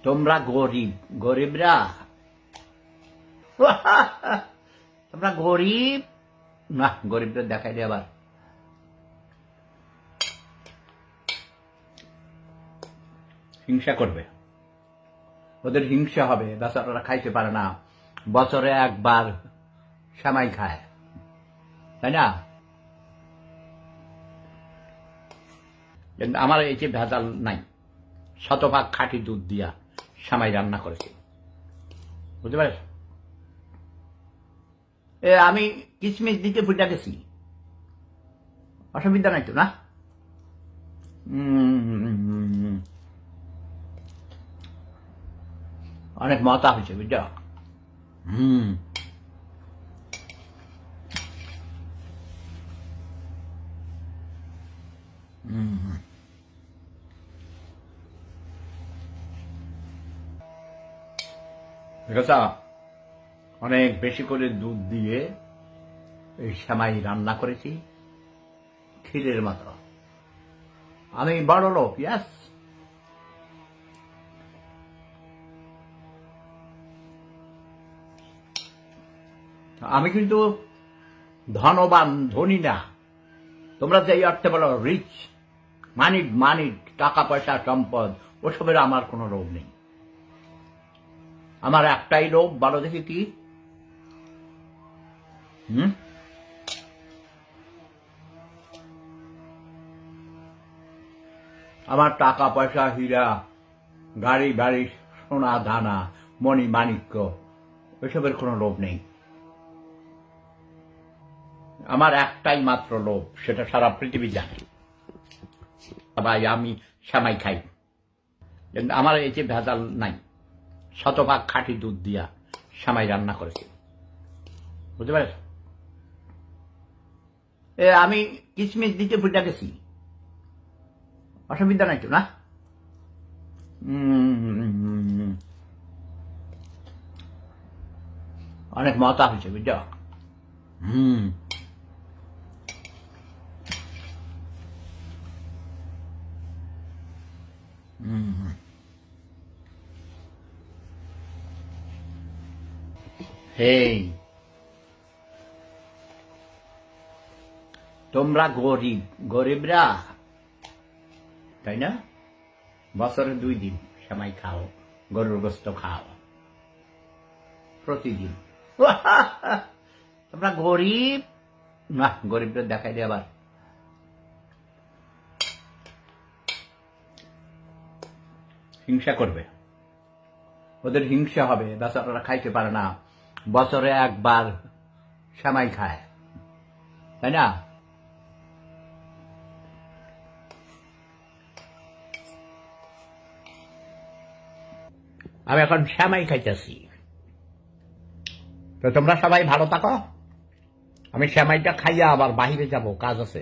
তোমরা গরিব, গরিবরা তোমরা গরিব না, গরিবদের দেখাই দিয়ে আবার হিংসা করবে, ওদের হিংসা হবে, বেচারারা খাইতে পারে না, বছরে একবার সেমাই খায়, তাই না? আমার এই যে ভেজাল নাই, শতভাগ খাঁটি দুধ দিয়া সেমাই রান্না করেছি, বুঝতে পারছ? আমি কিশমিশ দিতে ভুলে গেছি, অসুবিধা নাই তো না? অনেক মজা হয়েছে, বুঝছ? দেখেছ, অনেক বেশি করে দুধ দিয়ে এই সেমাই রান্না করেছি, ক্ষীরের মতো। আমি বড় লোক, ইয়াস। আমি কিন্তু ধনবান, ধনী না। তোমরা যে এই অর্থে বলো রিচ, মানিক মানিক, টাকা পয়সা সম্পদ, ওসবের আমার কোনো লোভ নেই। আমার একটাই লোভ, বলো দেখি কি? আমার টাকা পয়সা, হীরা, গাড়ি বাড়ি, সোনা দানা, মণি মাণিক্য, ওইসবের কোনো লোভ নেই। আমার একটাই মাত্র লোভ, সেটা সারা পৃথিবী জানে। ভাই, আমি সেমাই খাই, কিন্তু আমার এই যে ভেজাল নাই, শতভাগ খাঁটি দুধ দিয়া সেমাই রান্না করেছি, বুঝতে পারছ? আমি কিশমিশ দিতে ভুলে গেছি, অসুবিধা নাই তো না? অনেক মজা হয়েছে, বুঝছ? হেই, তোমরা গরিব, গরিবরা, তাই না? বছরে 2 দিন সেমাই খাও, গরুর গোস্ত খাও প্রতিদিন। তোমরা গরিব না, গরিবদের দেখাই দিয়ে আবার হিংসা করবে, ওদের হিংসা হবে, বেচারারা খাইতে পারে না, বছরে একবার সেমাই খায়, তাই না? আমি এখন সেমাই খাইতেছি, তো তোমরা সবাই ভালো থাকো। আমি সেমাইটা খাইয়া আবার বাহিরে যাব, কাজ আছে।